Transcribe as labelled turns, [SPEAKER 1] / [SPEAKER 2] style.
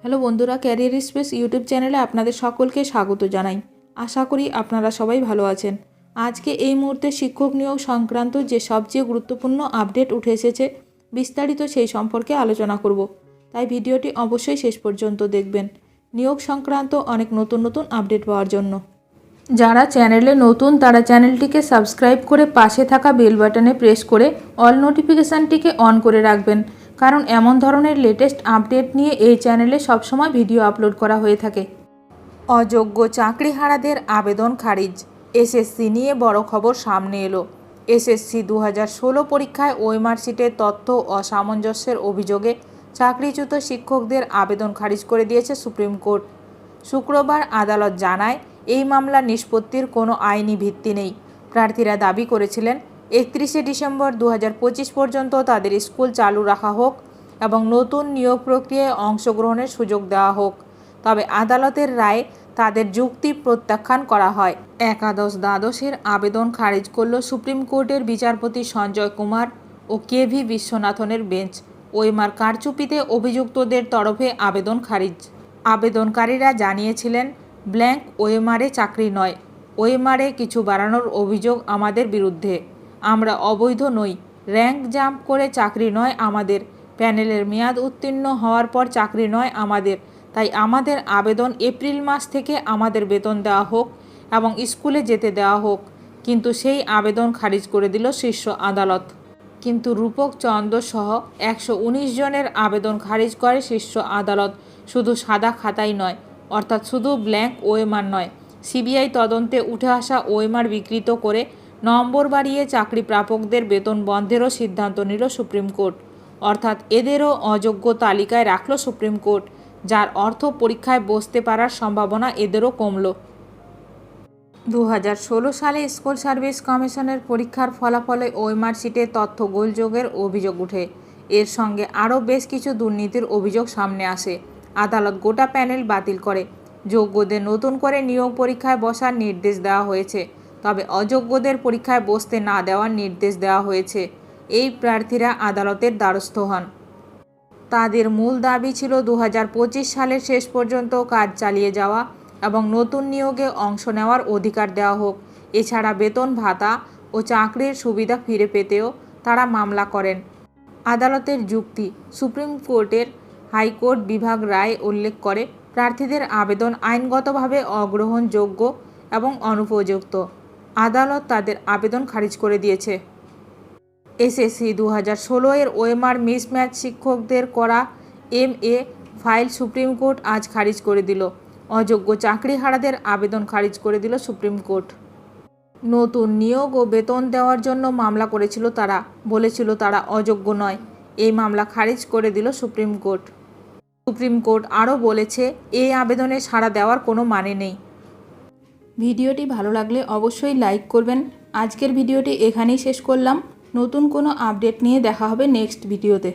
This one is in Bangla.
[SPEAKER 1] হ্যালো বন্ধুরা, ক্যারিয়ার স্পেস ইউটিউব চ্যানেলে আপনাদের সকলকে স্বাগত জানাই। আশা করি আপনারা সবাই ভালো আছেন। আজকে এই মুহূর্তে শিক্ষক নিয়োগ সংক্রান্ত যে সবচেয়ে গুরুত্বপূর্ণ আপডেট উঠে এসেছে, বিস্তারিত সেই সম্পর্কে আলোচনা করব। তাই ভিডিওটি অবশ্যই শেষ পর্যন্ত দেখবেন নিয়োগ সংক্রান্ত অনেক নতুন নতুন আপডেট পাওয়ার জন্য। যারা চ্যানেলে নতুন তারা চ্যানেলটিকে সাবস্ক্রাইব করে পাশে থাকা বেল বাটনে প্রেস করে অল নোটিফিকেশানটিকে অন করে রাখবেন, কারণ এমন ধরনের লেটেস্ট আপডেট নিয়ে এই চ্যানেলে সবসময় ভিডিও আপলোড করা হয়ে থাকে। অযোগ্য চাকরিহারাদের আবেদন খারিজ, এসএসসি নিয়ে বড় খবর সামনে এলো। এসএসসি 2016 পরীক্ষায় ওএমআর তথ্য অসামঞ্জস্যের অভিযোগে চাকরিচ্যুত শিক্ষকদের আবেদন খারিজ করে দিয়েছে সুপ্রিম কোর্ট। শুক্রবার আদালত জানায়, এই মামলার নিষ্পত্তির কোনো আইনি ভিত্তি নেই। প্রার্থীরা দাবি করেছিলেন 31শে ডিসেম্বর 2025 পর্যন্ত তাদের স্কুল চালু রাখা হোক এবং নতুন নিয়োগ প্রক্রিয়ায় অংশগ্রহণের সুযোগ দেওয়া হোক। তবে আদালতের রায়ে তাদের যুক্তি প্রত্যাখ্যান করা হয়। একাদশ দ্বাদশের আবেদন খারিজ করল সুপ্রিম কোর্টের বিচারপতি সঞ্জয় কুমার ও কেভি বিশ্বনাথনের বেঞ্চ। ওএমআর কারচুপিতে অভিযুক্তদের তরফে আবেদন খারিজ। আবেদনকারীরা জানিয়েছিলেন, ব্ল্যাঙ্ক ওএমআরে চাকরি নয়, ওএমআরে কিছু বাড়ানোর অভিযোগ আমাদের বিরুদ্ধে। আমরা অবৈধ নই, র্যাঙ্ক জাম্প করে চাকরি নয় আমাদের, প্যানেলের মেয়াদ উত্তীর্ণ হওয়ার পর চাকরি নয় আমাদের। তাই আমাদের আবেদন এপ্রিল মাস থেকে আমাদের বেতন দেওয়া হোক এবং স্কুলে যেতে দেওয়া হোক। কিন্তু সেই আবেদন খারিজ করে দিল শীর্ষ আদালত। কিন্তু রূপক চন্দ্র সহ 119 জনের আবেদন খারিজ করে শীর্ষ আদালত। শুধু সাদা খাতাই নয়, অর্থাৎ শুধু ব্ল্যাঙ্ক ওএমআর নয়, সিবিআই তদন্তে উঠে আসা ওএমআর বিকৃত করে নম্বর বাড়িয়ে চাকরি প্রাপকদের বেতন বন্ধেরও সিদ্ধান্ত নিল সুপ্রিম কোর্ট। অর্থাৎ এদেরও অযোগ্য তালিকায় রাখল সুপ্রিম কোর্ট, যার অর্থ পরীক্ষায় বসতে পারার সম্ভাবনা এদেরও কমল। 2016 সালে স্কুল সার্ভিস কমিশনের পরীক্ষার ফলাফলে ওএমআর তথ্য গোলযোগের অভিযোগ ওঠে। এর সঙ্গে আরও বেশ কিছু দুর্নীতির অভিযোগ সামনে আসে। আদালত গোটা প্যানেল বাতিল করে। যোগ্যদের নতুন করে নিয়োগ পরীক্ষায় বসার নির্দেশ দেওয়া হয়েছে, তবে অযোগ্যদের পরীক্ষায় বসতে না দেওয়ার নির্দেশ দেওয়া হয়েছে। এই প্রার্থীরা আদালতের দ্বারস্থ হন। তাদের মূল দাবি ছিল 2025 সালের শেষ পর্যন্ত কাজ চালিয়ে যাওয়া এবং নতুন নিয়োগে অংশ নেওয়ার অধিকার দেওয়া হোক। এছাড়া বেতন ভাতা ও চাকরির সুবিধা ফিরে পেতেও তারা মামলা করেন। আদালতের যুক্তি, সুপ্রিম কোর্টের হাইকোর্ট বিভাগ রায় উল্লেখ করে, প্রার্থীদের আবেদন আইনগতভাবে অগ্রহণযোগ্য এবং অনুপযুক্ত। আদালত তাদের আবেদন খারিজ করে দিয়েছে। এসএসসি 2016 এর ওএমআর মিসম্যাচ শিক্ষকদের করা এমএ ফাইল সুপ্রিম কোর্ট আজ খারিজ করে দিল। অযোগ্য চাকরিহারাদের আবেদন খারিজ করে দিল সুপ্রিম কোর্ট। নতুন নিয়োগ ও বেতন দেওয়ার জন্য মামলা করেছিল তারা, বলেছিল তারা অযোগ্য নয়। এই মামলা খারিজ করে দিল সুপ্রিম কোর্ট। সুপ্রিম কোর্ট আরও বলেছে, এই আবেদনে সাড়া দেওয়ার কোনো মানে নেই। ভিডিওটি ভালো লাগলে অবশ্যই লাইক করবেন। আজকের ভিডিওটি এখানেই শেষ করলাম। নতুন কোনো আপডেট নিয়ে দেখা হবে নেক্সট ভিডিওতে।